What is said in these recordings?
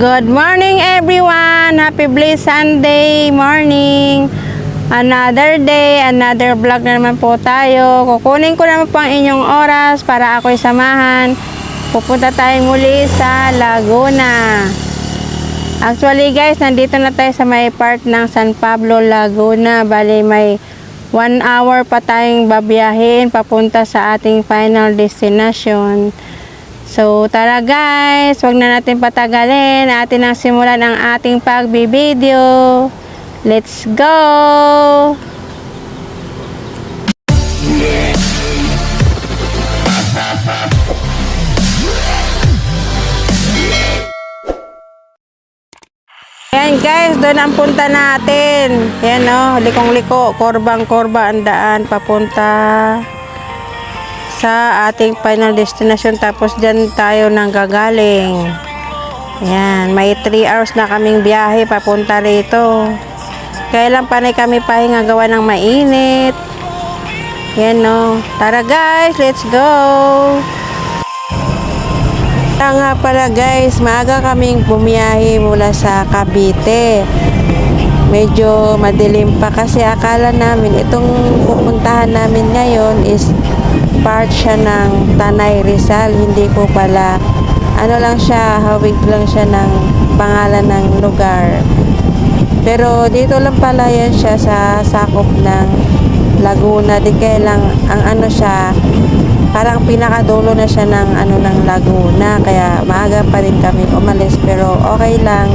Good morning everyone! Happy blessed Sunday morning! Another day, another vlog na naman po tayo. Kukunin ko naman po ang inyong oras para ako'y samahan. Pupunta tayo muli sa Laguna. Actually guys, nandito na tayo sa may part ng San Pablo, Laguna. Bali may 1 hour pa tayong babiyahin papunta sa ating final destination. So, tara guys, wag na natin patagalin. Atin ang simulan ang ating pagbibideo. Let's go! Ayan guys, doon ang punta natin. Ayan o, likong-liko, korbang-korba ang daan papunta sa ating final destination, tapos dyan tayo nang gagaling. Ayan, may 3 hours na kaming biyahe papunta rito. Kailan panay kami pahinga gawa ng mainit. Ayan no. Tara guys, let's go! Kaya nga pala guys, maaga kaming bumiyahe mula sa Cavite. Medyo madilim pa kasi akala namin itong pupuntahan namin ngayon is part siya ng Tanay Rizal. Hindi ko pala, ano lang siya, hawig lang siya ng pangalan ng lugar. Pero dito lang pala yan siya sa sakop ng Laguna. Di kaya lang, ang ano siya, parang pinakadulo na siya ng ano ng Laguna. Kaya maaga pa rin kami umalis, pero okay lang.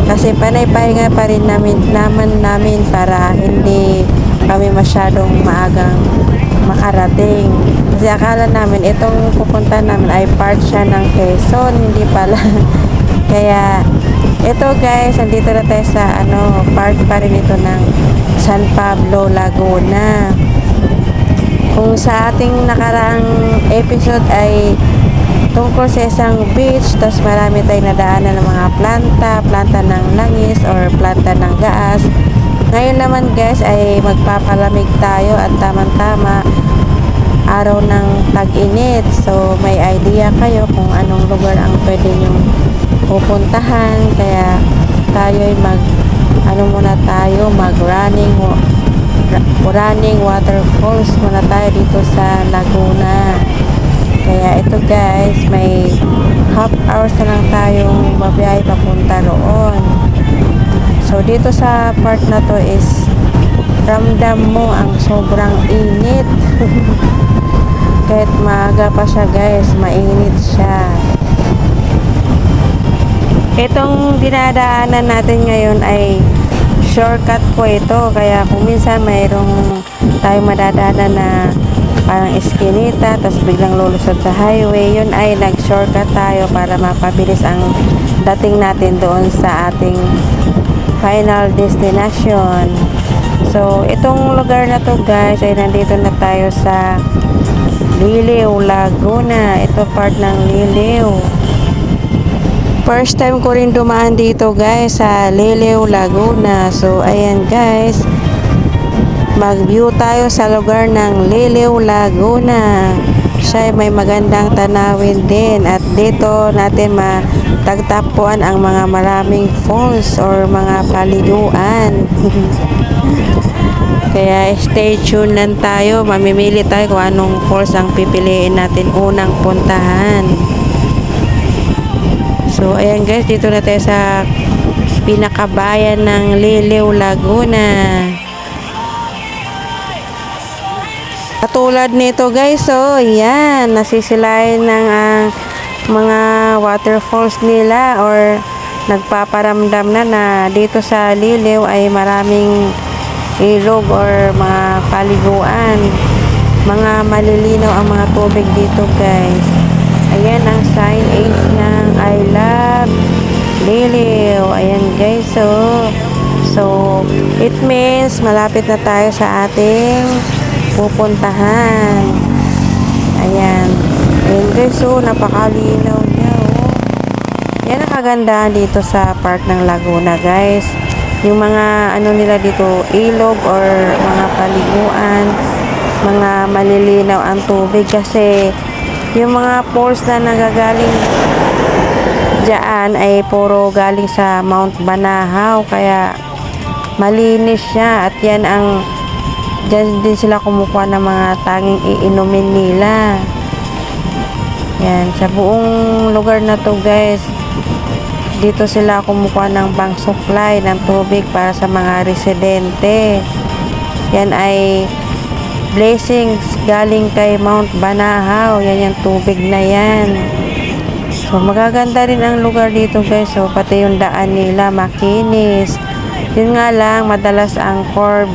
Kasi panay-pahinga pa rin namin para hindi kami masyadong maagang makarating. Kasi akala namin itong pupunta namin ay part siya ng Quezon, hindi pala. Kaya ito guys, nandito na tayo sa ano, part pa rin ito ng San Pablo, Laguna. Kung sa ating nakaraang episode ay tungkol sa isang beach, tapos marami tayong nadaanan ng mga planta ng langis or planta ng gaas. Ngayon naman guys ay magpapalamig tayo at tamang-tama araw ng tag-init. So may idea kayo kung anong lugar ang pwede nyong pupuntahan. Kaya tayo ay mag running waterfalls muna tayo dito sa Laguna. Kaya ito guys, may half hours na lang tayong babiyahe papunta roon. So dito sa part na to is ramdam mo ang sobrang init. Kahit maaga pa siya guys, mainit siya. Itong dinadaanan natin ngayon ay shortcut po ito. Kaya kung minsan mayroong tayong madadaanan na parang eskinita, tapos biglang lulusot sa highway, yun ay nag-shortcut tayo para mapabilis ang dating natin doon sa ating final destination. So, itong lugar na to guys, ay nandito na tayo sa Liliw, Laguna. Ito part ng Liliw. First time ko rin dumaan dito guys sa Liliw, Laguna. So, ayan guys, mag-view tayo sa lugar ng Liliw, Laguna. Siya may magandang tanawin din. At dito natin matagtapuan ang mga maraming falls or mga paliguan. Kaya stay tuned lang tayo. Mamimili tayo kung anong falls ang pipiliin natin unang puntahan. So ayan guys, dito na tayo sa pinakabayan ng Liliw, Laguna. Katulad nito guys, so yan, nasisilayan ng mga waterfalls nila or nagpaparamdam na dito sa Liliw ay maraming ilog or mga paliguan. Mga malilinaw ang mga tubig dito guys. Ayan ang signage ng I love Liliw. Ayan guys, so it means malapit na tayo sa ating pupuntahan. Ayan guys, so napakalinaw niya. Yan ang kagandahan dito sa part ng Laguna guys. Yung mga ano nila dito, ilog or mga paliguan, mga malilinaw ang tubig kasi yung mga falls na nagagaling diyan ay puro galing sa Mount Banahaw, kaya malinis siya. At yan ang diyan din sila kumukuha ng mga tanging iinumin nila. Yan, sa buong lugar na to guys, dito sila kumukuha ng pang supply ng tubig para sa mga residente. Yan ay blessings galing kay Mount Banahaw. Yan yung tubig na yan. So magaganda rin ang lugar dito guys. So pati yung daan nila makinis. Yun nga lang, madalas ang curb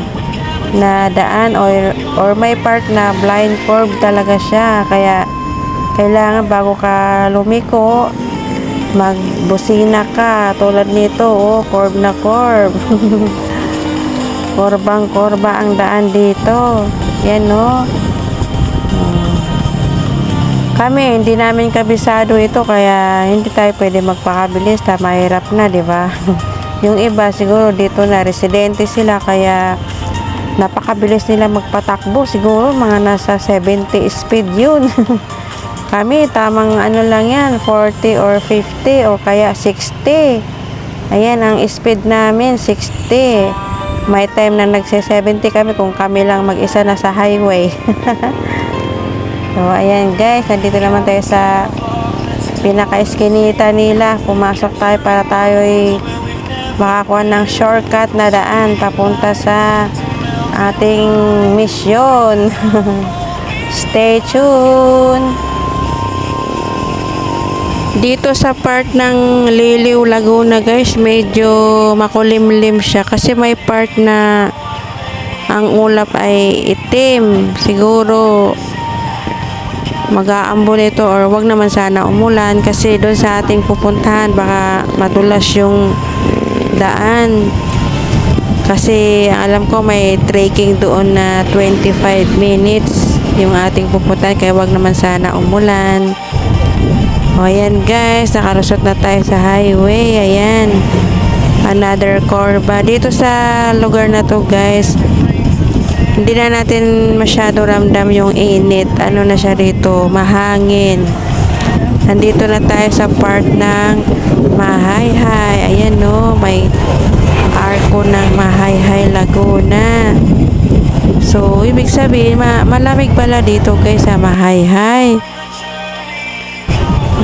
na daan or may part na blind curve talaga siya. Kaya kailangan bago ka lumiko, magbusina ka. Tulad nito, oh, curve na curve. Korbang korba ang daan dito. Yan, oh. Kami, hindi namin kabisado ito, kaya hindi tayo pwede magpakabilis. Mahirap na, di ba? Yung iba, siguro dito na residente sila, kaya napakabilis nila magpatakbo. Siguro mga nasa 70 speed yun. Kami, tamang ano lang yan, 40 or 50 o kaya 60. Ayan, ang speed namin, 60. May time na nagse-70 kami kung kami lang mag-isa na sa highway. So, ayan guys, nandito naman tayo sa pinaka-eskinita nila. Pumasok tayo para tayo ay makakuha ng shortcut na daan papunta sa ating misyon. Stay tuned! Dito sa part ng Liliw, Laguna guys, medyo makulimlim siya kasi may part na ang ulap ay itim. Siguro mag-aambon ito or wag naman sana umulan kasi doon sa ating pupuntahan baka madulas yung daan. Kasi alam ko may trekking doon na 25 minutes yung ating pupuntahan, kaya wag naman sana umulan. O ayan guys, nakalusot na tayo sa highway. Ayan, another korba. Dito sa lugar na to guys, hindi na natin masyado ramdam yung init. Ano na siya dito, mahangin. Nandito na tayo sa part ng Mahayhay. Ayan no, may arko ng Mahayhay, Laguna. So, ibig sabihin, malamig pala dito guys sa Mahayhay.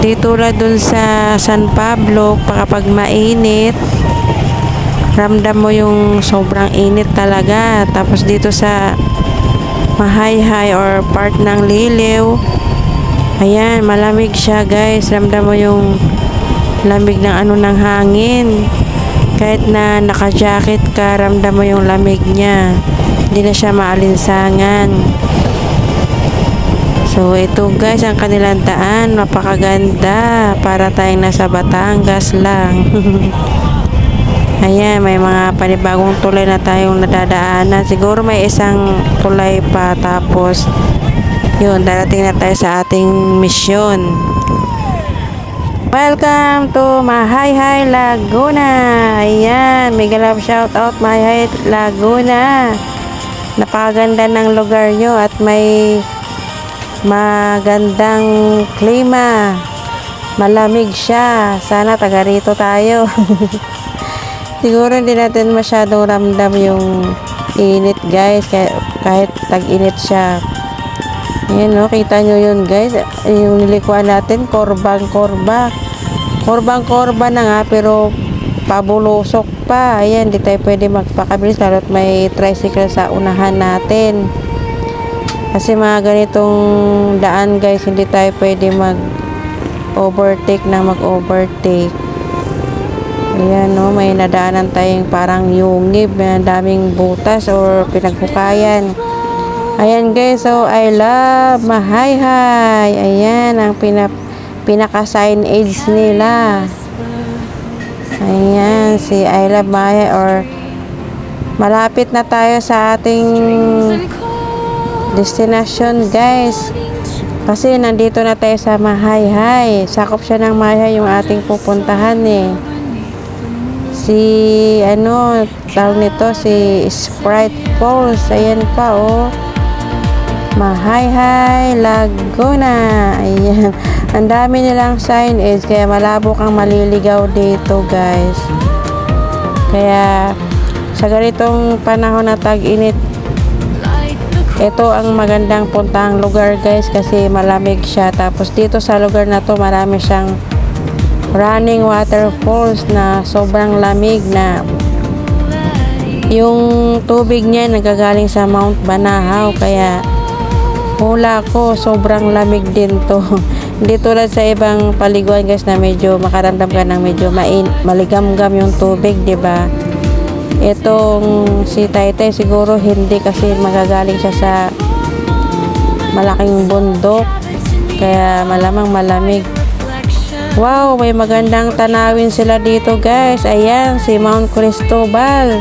Dito na dun sa San Pablo, kapag mainit, ramdam mo yung sobrang init talaga. Tapos dito sa Mahayhay or part ng Liliw, ayan, malamig siya guys. Ramdam mo yung lamig ng ano ng hangin. Kahit na naka-jacket ka, ramdam mo yung lamig niya. Hindi na siya maalinsangan. So, ito guys, ang kanilang daan, napakaganda. Para tayong nasa Batangas lang. Ayan, may mga panibagong tulay na tayong nadadaanan. Siguro may isang tulay pa. Tapos, yun, darating na tayo sa ating misyon. Welcome to Mahayhay, Laguna. Ayan, mega love shout out Mahayhay, Laguna. Napakaganda ng lugar nyo at may magandang klima. Malamig siya. Sana taga rito tayo. Siguro hindi natin masyadong ramdam yung init guys. Kahit tag-init siya. Ayan no, kita nyo yun guys. Yung nilikuan natin, korbang-korba. Korbang-korba na nga, pero pabulusok pa. Ayan, di tayo pwede magpakabilis. Lalo't may tricycle sa unahan natin. Kasi mga ganitong daan guys, hindi tayo pwede mag-overtake na mag-overtake. Ayan no, may nadaanan tayong parang yungib, may daming butas or pinagpukayan. Ayan guys, so I love Mahayhay. Ayan, ang pinaka-sign age nila. Ayan, si I love Mahayhay or malapit na tayo sa ating destination guys, kasi nandito na tayo sa Mahayhay. Sakop siya ng Mahayhay yung ating pupuntahan eh. Si ano tawag nito, si Sprite Falls. Ayan pa oh, Mahayhay Laguna. Ayan. Ang dami nilang signage kaya malabo kang maliligaw dito, guys. Kaya sa ganitong panahon na tag-init, ito ang magandang puntahang lugar, guys, kasi malamig siya. Tapos dito sa lugar na to marami siyang running waterfalls na sobrang lamig, na yung tubig niya nagagaling sa Mount Banahaw. Kaya hula ko sobrang lamig din to. Hindi tulad sa ibang paliguan, guys, na medyo makaramdam ka ng medyo maligam-gam yung tubig, di ba? Itong si Taytay siguro hindi, kasi magagaling siya sa malaking bundok, kaya malamang malamig. Wow, may magandang tanawin sila dito, guys. Ayan, si Mount Cristobal.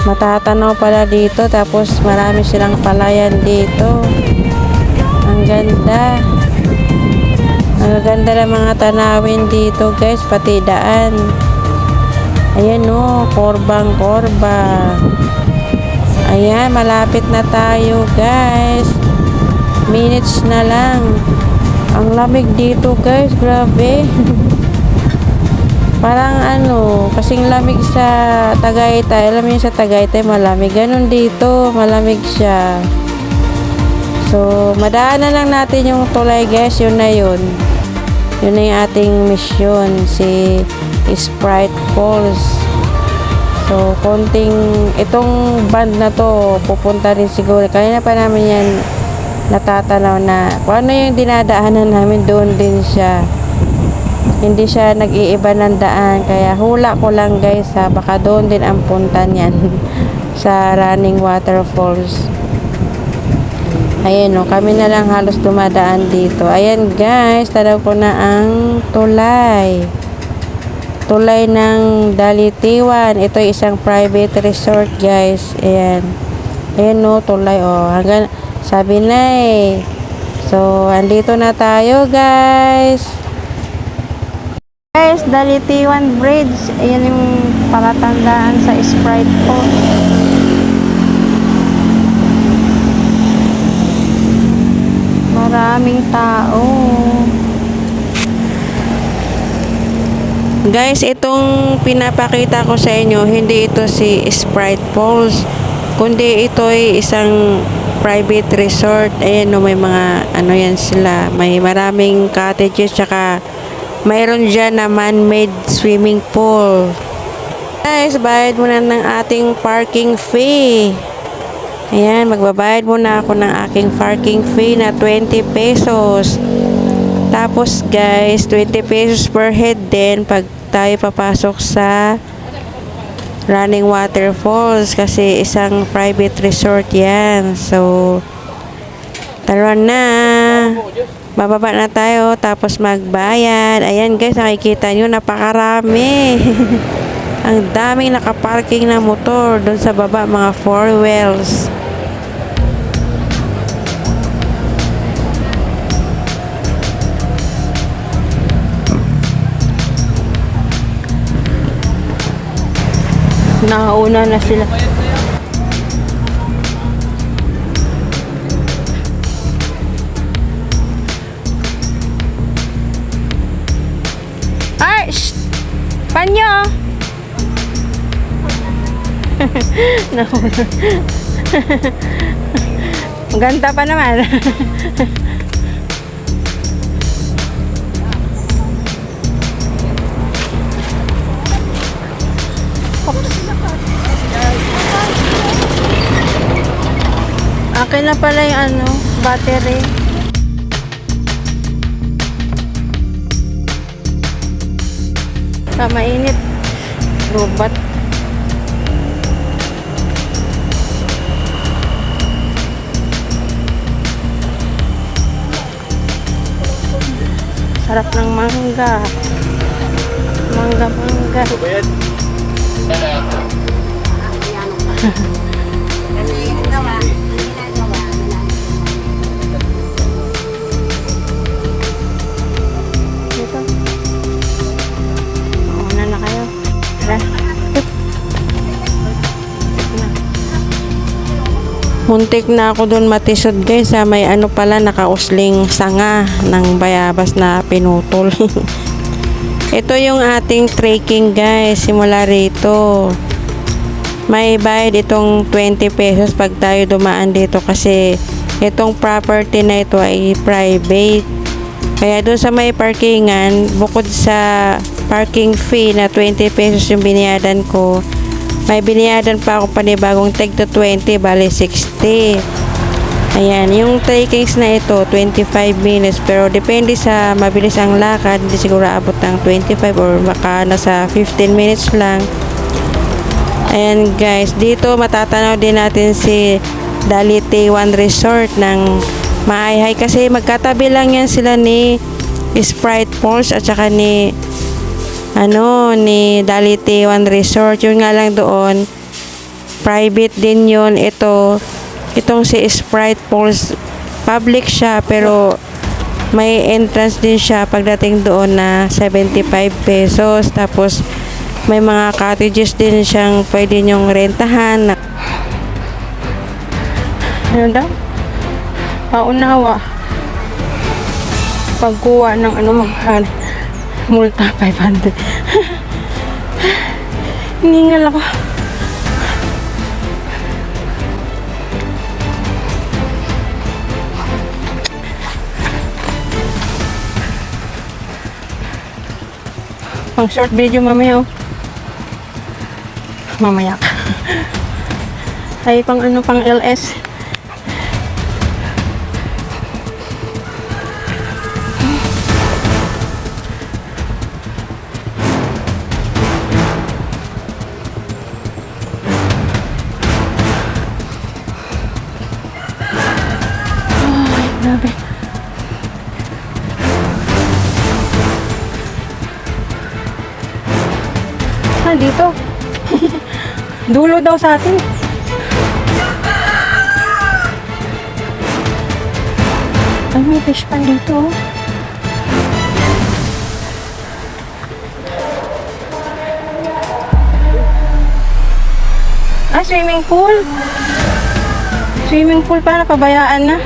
Matatanaw pala dito, tapos marami silang palayan dito. Ang ganda. Ang ganda ng mga tanawin dito, guys, pati daan. Ayan o, korbang-korba. Ayan, malapit na tayo, guys. Minutes na lang. Ang lamig dito, guys, grabe. Parang kasing lamig sa Tagaytay. Alam mo yung sa Tagaytay malamig, ganun dito, malamig siya. So, madaanan lang natin yung tulay, guys. Yun na yun. Yun na yung ating mission, si Sprite Falls. So, itong band na to, pupunta rin siguro. Kaya na pa namin yan natatanaw na kung ano yung dinadaanan namin, doon din siya. Hindi siya nag-iiba ng daan. Kaya hula ko lang, guys, baka doon din ang punta niyan sa running waterfalls. Ayan o, kami na lang halos dumadaan dito. Ayan, guys, tanaw ko na ang tulay. Tulay ng Dalitiwan. Ito ay isang private resort, guys. Ayan. Ayan o, tulay o. Hanggang, sabi na eh. So, andito na tayo, guys. Guys, Dalitiwan Bridge. Ayan yung palatandaan sa Sprite Falls. Maraming tao. Guys, itong pinapakita ko sa inyo, hindi ito si Sprite Falls, kundi ito ay isang private resort. Ayan o, may mga yan sila, may maraming cottages, tsaka mayroon dyan na man-made swimming pool. Guys, bayad muna ng ating parking fee. Ayan, magbabayad muna ako ng aking parking fee na 20 pesos. Tapos, guys, 20 pesos per head din pag tayo papasok sa running waterfalls, kasi isang private resort yan. So, tara na. Bababa na tayo, tapos magbayad. Ayan, guys, nakikita nyo, napakarami. Ang daming nakaparking na motor doon sa baba, mga 4 wheels. Nakauna na sila. Ay! Shh! Panyo! Nakauna. Ganda pa naman. Akin na pala yung battery. Mainit. Robot. Sarap ng mangga. Mangga. Muntik na ako doon matisod guys, may ano pala, nakausling sanga ng bayabas na pinutol. Ito yung ating trekking guys, simula rito. May bayad itong 20 pesos pag tayo dumaan dito kasi itong property na ito ay private. Kaya doon sa may parkingan, bukod sa parking fee na 20 pesos yung biniyadan ko, may biniyadan pa ako panibagong tag to 20, bali 60. Ayan, yung trekkings na ito, 25 minutes. Pero depende sa mabilis ang lakad, hindi siguro abot ng 25 or baka nasa 15 minutes lang. Ayan guys, dito matatanaw din natin si Dalite One Resort ng Maayhay kasi magkatabi lang yan sila ni Sprite Falls at saka ni Dalite One Resort. Yun nga lang doon, private din yun. Itong si Sprite Falls, public siya pero may entrance din siya pagdating doon na 75 pesos. Tapos may mga cottages din siyang pwede nyong rentahan. Ano daw? Paunawa. Pagkuha ng maghal. Multa 500. Hiningal ako. Pang short video mamaya mamaya ka. Ay pang pang LS. Ay, grabe. Dito. Dulo daw sa atin. Ay, may fish pan dito. Swimming pool. Swimming pool pa, napabayaan na.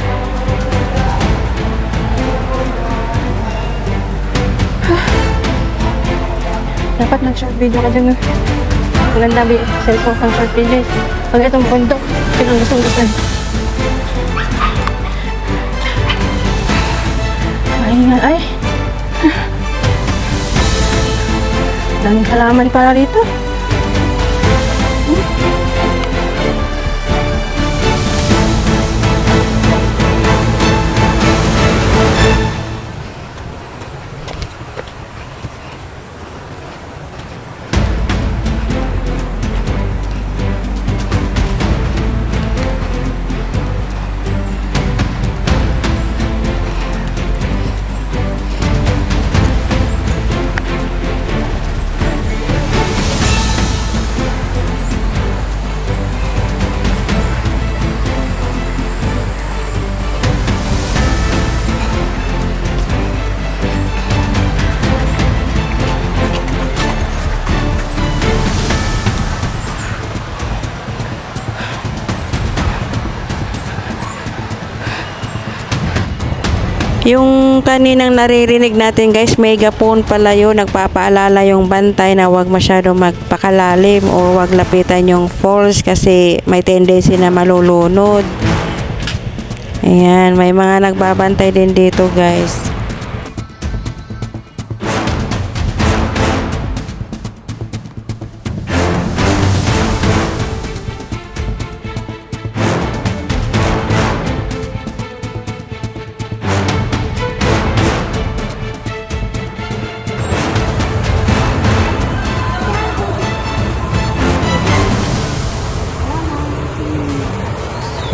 Dapat nag-short video ka dyan. Walang dami cellphone pang short video. Pag itong bundok, pinanggustuhan. Mahingan ay. Daming halaman pala rito. Yung kaninang naririnig natin guys, megaphone pala yun. Nagpapaalala yung bantay na huwag masyado magpakalalim o huwag lapitan yung falls kasi may tendency na malulunod. Ayan, may mga nagbabantay din dito guys.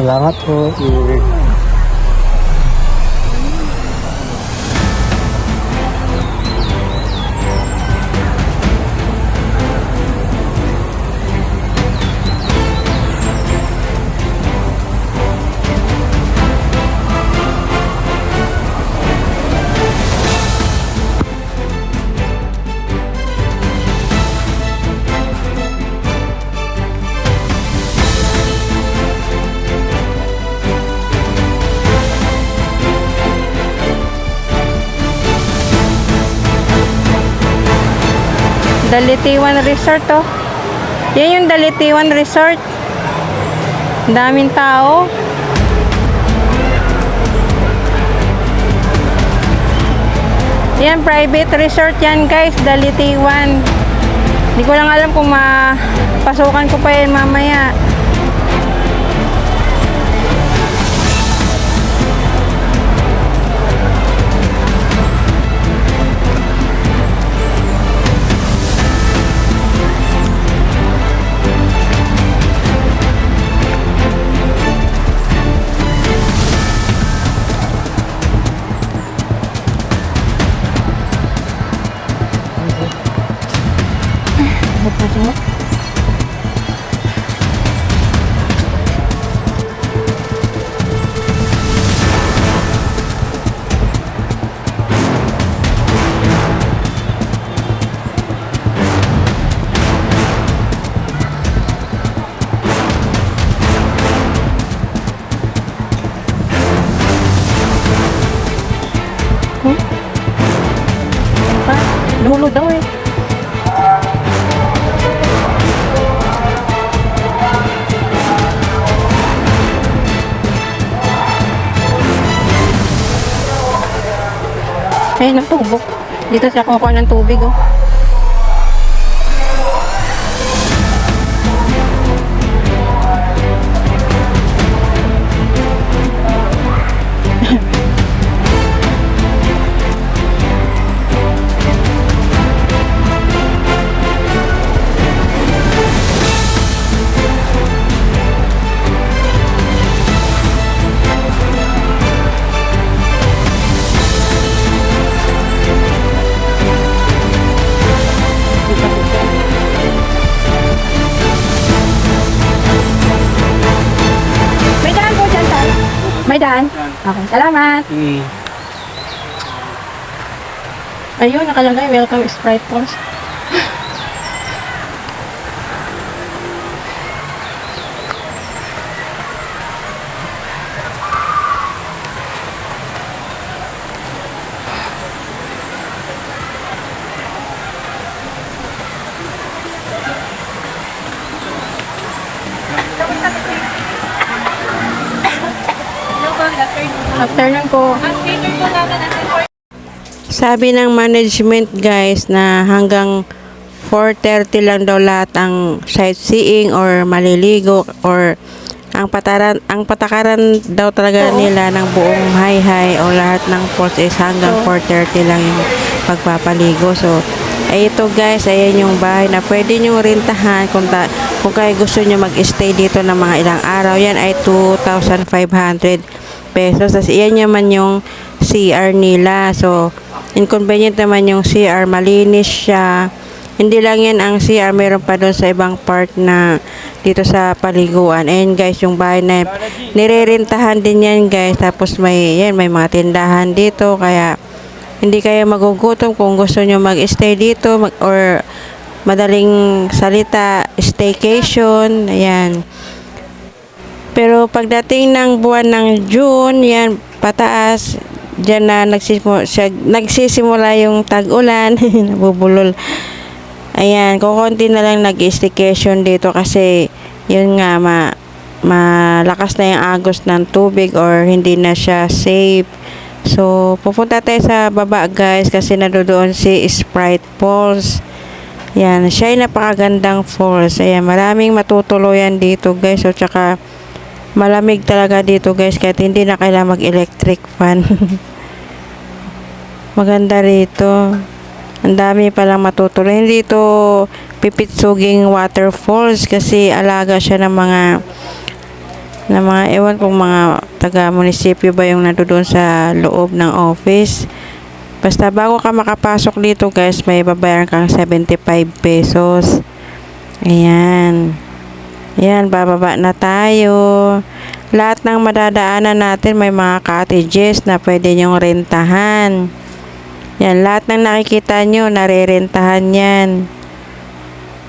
Salamat po. Dalitiwan Resort, oh. Yan yung Dalitiwan Resort. Ang daming tao. Yan, private resort yan guys, Dalitiwan. Hindi ko lang alam kung mapasukan ko pa yan mamaya. Lulo daw eh. Ayun ang tubo. Dito siya kumukuha ng tubig, oh. May daan po dyan, Tay. May daan? Okay, salamat. Ayun, nakalagay, welcome Sprite Falls. Afternoon po. Sabi ng management guys na hanggang 4:30 lang daw lahat ang sightseeing or maliligo or ang patakaran daw talaga nila ng buong Hayhay o lahat ng falls is hanggang 4:30 lang yung pagpapaligo. So ito guys, ayan yung bahay na pwede nyo rintahan kung kayo gusto nyo mag-stay dito ng mga ilang araw. Yan ay 2,500 pesos. Tapos iyan naman yung CR nila. So inconvenient naman yung CR, malinis siya. Hindi lang yan ang CR, meron pa doon sa ibang part na dito sa paliguan. Ayan guys, yung bahay na nirerentahan din yan guys. Tapos may mga tindahan dito, kaya hindi kayo magugutom kung gusto nyo mag-stay dito or madaling salita, staycation. Ayan. Pero pagdating ng buwan ng June, yan pataas, diyan na nagsisimula yung tag-ulan, nabubulol. Ayan, kukunti na lang nag-staycation dito kasi yun nga, malakas na yung agos ng tubig or hindi na siya safe. So, pupunta tayo sa baba guys kasi nandoon si Sprite Falls. Yan, siya ay napakagandang falls. Ayan, maraming matutuluyan dito guys. So, tsaka malamig talaga dito guys kahit hindi na kailangan mag-electric fan. Maganda rito. Ang dami palang matutuluyan. Hindi ito Pipitsuging Waterfalls kasi alaga siya ng mga ewan kung mga taga-munisipyo ba yung nandoon sa loob ng office. Basta bago ka makapasok dito guys, may babayaran kang 75 pesos. Ayan. Ayan, bababa na tayo. Lahat ng madadaanan natin may mga cottages na pwede nyong rentahan. Yan, lahat ng nakikita nyo, narerentahan yan.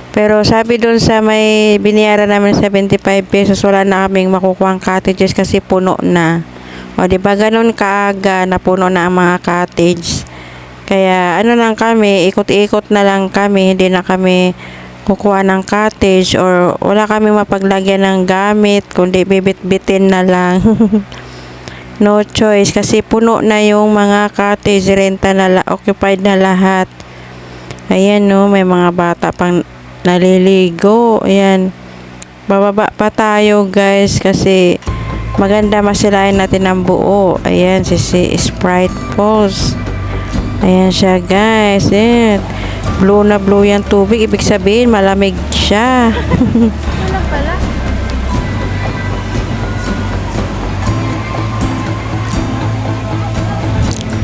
Pero sabi dun sa may biniyaran namin 75 pesos, wala na kaming makukuhang cottages kasi puno na. O, di ba ganun kaaga na puno na ang mga cottage. Kaya ano lang kami, ikot-ikot na lang kami, hindi na kami kukuha ng cottage or wala kami mapaglagyan ng gamit, kundi bibit-bitin na lang. No choice kasi puno na yung mga cottage, renta na occupied na lahat. Ayan no, may mga bata pang naliligo. Ayan. Bababa pa tayo guys kasi maganda masilayan natin ang buo. Ayan, si Sprite Falls. Ayan siya guys. Ayan. Blue na blue yung tubig. Ibig sabihin malamig siya.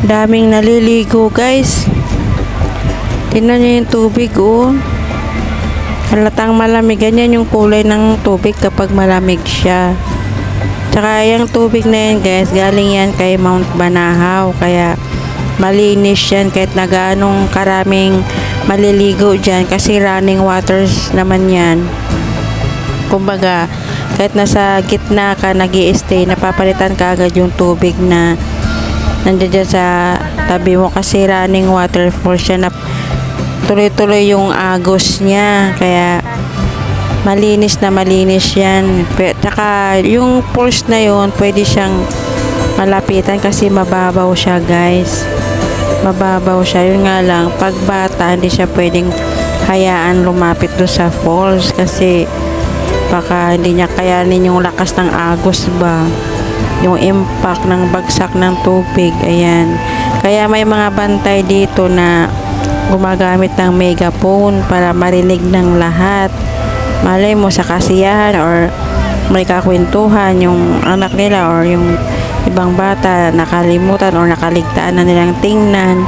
Daming naliligo guys. Tingnan niyo yung tubig oh. Halatang malamig. Ganyan yung kulay ng tubig kapag malamig siya. Tsaka yung tubig na yan guys, galing yan kay Mount Banahaw. Kaya malinis yan kahit na gaanong karaming maliligo dyan. Kasi running waters naman yan. Kumbaga, kahit nasa gitna ka nag-i-stay, napapalitan ka agad yung tubig na nandiyan dyan sa tabi mo. Kasi running waterfall siya na tuloy-tuloy yung agos niya. Kaya malinis na malinis yan. Tsaka yung falls na yun pwede siyang malapitan kasi mababaw siya guys. Mababaw siya. Yun nga lang, pag bata hindi siya pwedeng hayaan lumapit doon sa falls kasi baka hindi niya kayanin yung lakas ng agos ba, yung impact ng bagsak ng tubig. Ayan, kaya may mga bantay dito na gumagamit ng megaphone para marinig ng lahat. Malay mo sa kasiyahan or may kakwentuhan yung anak nila or yung ibang bata, nakalimutan or nakaligtaan na nilang tingnan,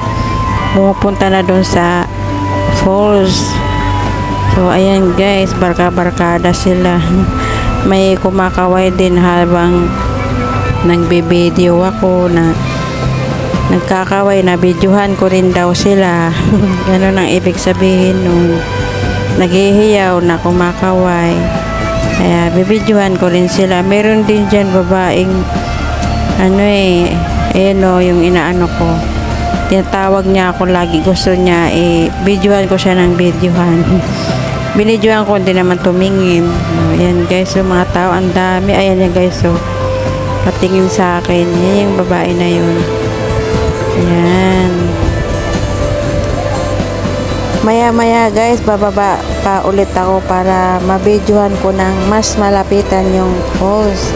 pumupunta na doon sa falls. So ayan guys, barka-barkada sila. May kumakaway din habang nagbe-video ako na nagkakaway, na videohan ko rin daw sila. Ganun ang ibig sabihin nung naghihiyaw na kumakaway. Kaya bibidyohan ko rin sila. Meron din dyan babaeng ayan o, yung inaano ko, tinatawag niya ako lagi, gusto niya videohan ko siya ng videohan. Binidyohan ko, hindi naman tumingin. Ayan guys, yung mga tao ang dami. Ayan yan guys, so patingin sa akin. Yan yung babae na yun. Ayan. Maya-maya guys, bababa pa ulit ako para mabidyohan ko ng mas malapitan yung falls.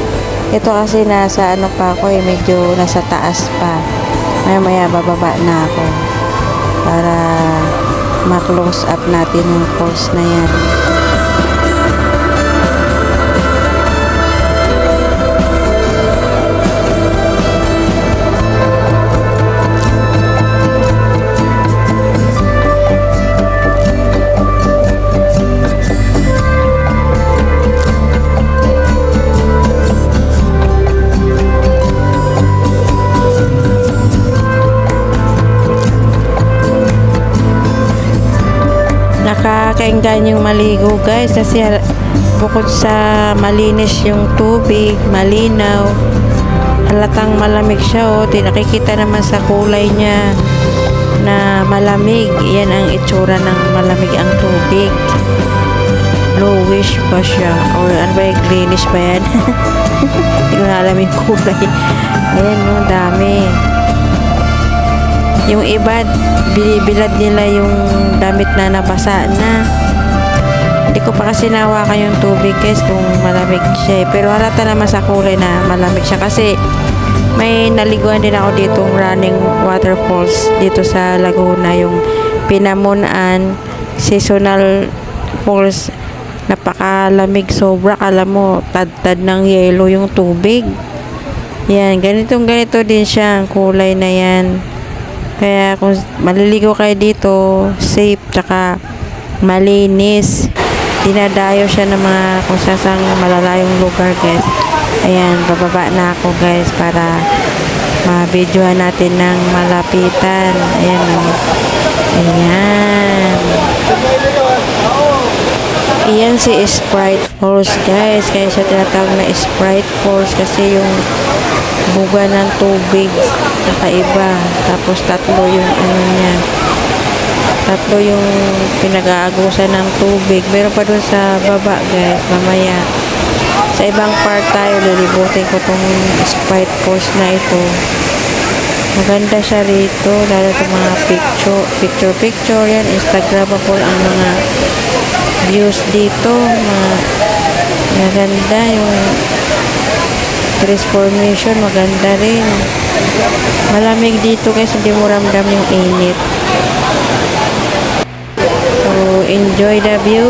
Ito kasi nasa pa ako medyo nasa taas pa. Maya-maya bababa na ako para ma-close up natin yung falls na yan. Nakakainggan yung maligo guys kasi bukod sa malinis yung tubig, malinaw, halatang malamig siya oh. Nakikita naman sa kulay niya na malamig. Yan ang itsura ng malamig ang tubig. Bluish pa siya or ano ba yung greenish pa yan. Hindi ko na alam yung kulay. Ayan no, dami. Yung iba, binibilad nila yung damit na nabasa na. Hindi ko pa kasi nawakan yung tubig guys kung malamig siya. Pero halata naman sa kulay na malamig siya. Kasi may naliguan din ako ditong running waterfalls dito sa Laguna. Yung Pinamunan Seasonal Falls. Napakalamig sobra. Alam mo, tad-tad ng yelo yung tubig. Yan, ganito din siya. Ang kulay na yan. Kaya kung maliligo kayo dito, safe, tsaka malinis. Dinadayo siya ng mga kung sasang malalayong lugar guys. Ayan, bababa na ako guys para ma-videohan natin ng malapitan. Ayan o. Ayan. Iyan si Sprite Falls guys. Kaya siya tinatawag na Sprite Falls kasi yung buga ng tubig nakaiba. Tapos tatlo yung ano niya. Tatlo yung pinag-aagusan ng tubig. Meron pa dun sa baba guys. Mamaya. Sa ibang part tayo, lilibutin ko tong Sprite Falls na ito. Maganda siya rito. Lalo itong mga picture yan. Instagramable ang mga views dito. Maganda yung transformation. Maganda rin. Malamig dito guys. Hindi mo ramdam yung init. So, enjoy the view.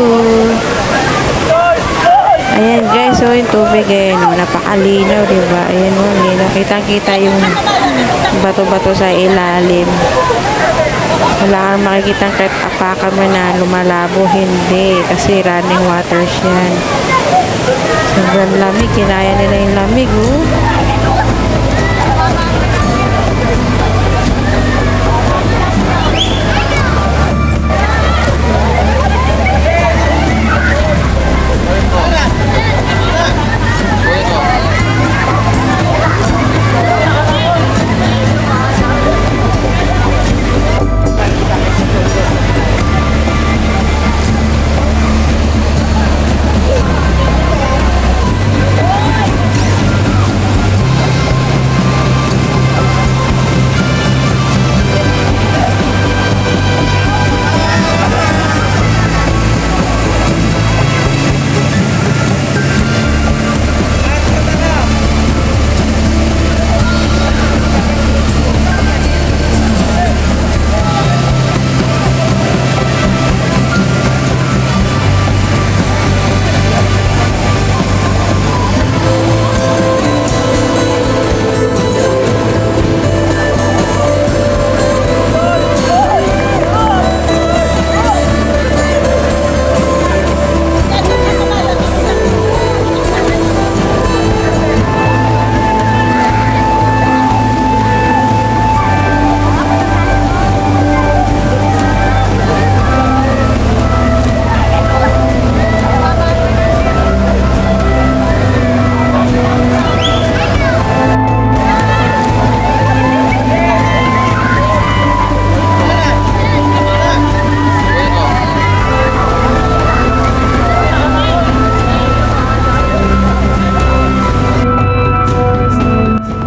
Ayan guys, so yung tubig no, napakalinaw, diba? Ayan mo, kitang-kita yung bato-bato sa ilalim. Wala kang makikita kahit apakan mo na lumalabo, hindi. Kasi running waters yan. Sobrang lamig, kinaya nila yung lamig, oh.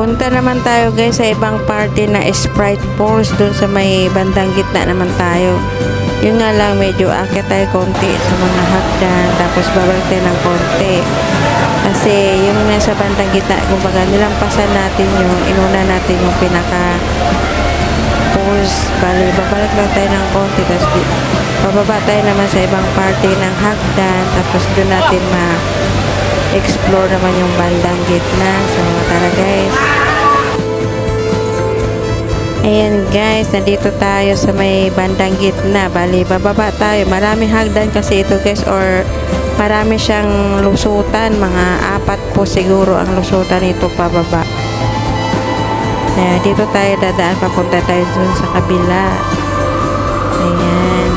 Punta naman tayo guys sa ibang party na Sprite Falls. Doon sa may bandang gitna naman tayo. Yun nga lang, medyo akit tayo konti sa mga hagdan. Tapos babalik tayo ng konti. Kasi yung nasa bandang gitna, kumbaga nilampasan natin yung, inuna natin yung pinaka falls. Bali, babalik lang tayo ng konti. Tapos bababa tayo naman sa ibang party ng hagdan. Tapos doon natin explore naman yung bandang gitna. So, tara guys. Ayan guys, nandito tayo sa may bandang gitna. Bali, bababa tayo. Maraming hagdan kasi ito guys, or marami siyang lusutan. Mga 4 po siguro ang lusutan nito pababa. Ayan, dito tayo dadaan. Papunta tayo dun sa kabila. Ayan.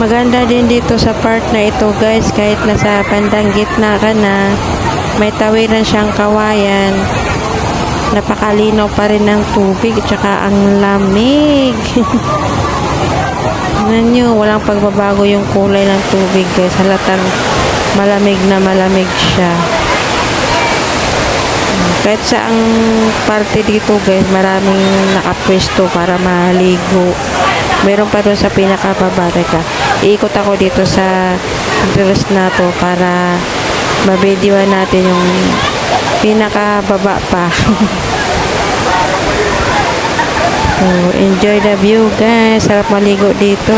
Maganda din dito sa part na ito guys, kahit nasa bandang gitna ka na, may tawiran siyang kawayan. Napakalinaw pa rin ng tubig, tsaka ang lamig. Tingnan nyo, walang pagbabago yung kulay ng tubig guys. Halatang malamig na malamig siya. Kahit saang parte dito guys, maraming nakapwesto para maligo. Meron pa doon sa pinakababa. Teka, iikot ako dito sa terrace na to para mabidyoan natin yung pinakababa pa. So, enjoy the view guys. Sarap maligo dito.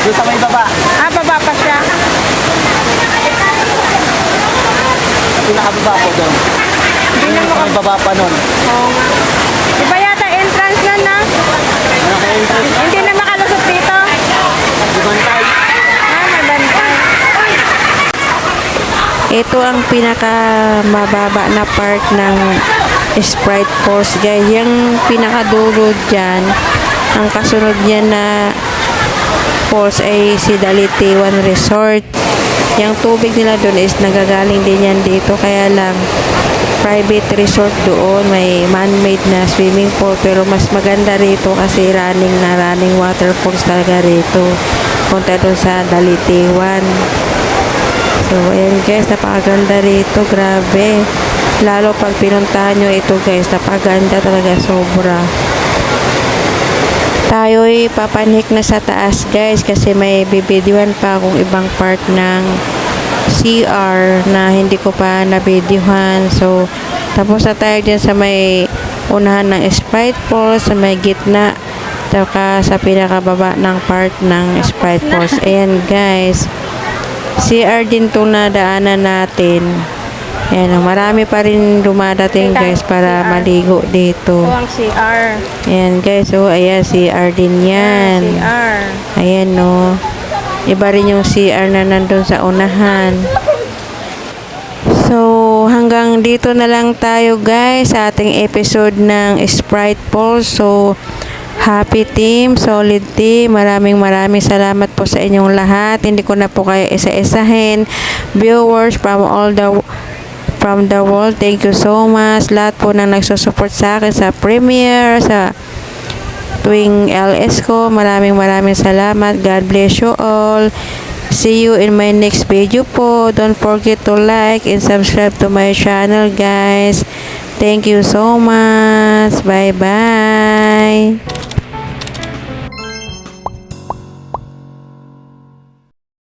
Doon sa may baba. Ah, baba pa siya. Pinakababa po doon. Yung sa may baba pa nun. Oo nga. Iba yata entrance na na? Ano kaya yung trip? Hindi na makalusot dito? Bumantay. Ah, may bantay. Ito ang pinakamababa na part ng Sprite Falls guys. Yung pinakadulo dyan, ang kasunod niya na falls ay si Dalitiwan Resort. Yung tubig nila doon is nagagaling din yan dito, kaya lang private resort doon, may man-made na swimming pool, pero mas maganda rito kasi running waterfalls talaga rito punta doon sa Dalitiwan. So ayan guys, napakaganda rito, grabe, lalo pag pinuntahan nyo ito guys, napakaganda talaga, sobra. Tayo'y papanik na sa taas guys kasi may bibidyohan pa akong ibang part ng CR na hindi ko pa nabidyohan. So tapos na tayo dyan sa may unahan ng Sprite Falls, sa may gitna, saka sa pinakababa ng part ng Sprite Falls. Ayan guys, CR din itong nadaanan natin. Ayan, marami pa rin dumadating guys para maligo dito. Ito ang CR. Ayan guys, oh, ayan, CR din yan. CR. Ayan, no. Iba rin yung CR na nandun sa unahan. So, hanggang dito na lang tayo guys sa ating episode ng Sprite Falls. So, happy team, solid team. Maraming salamat po sa inyong lahat. Hindi ko na po kayo isa-isahin. Viewers from the world, thank you so much. Lahat po na nagsusupport sa akin sa premiere, sa tuwing LS ko, maraming salamat. God bless you all. See you in my next video po. Don't forget to like and subscribe to my channel guys. Thank you so much. Bye bye.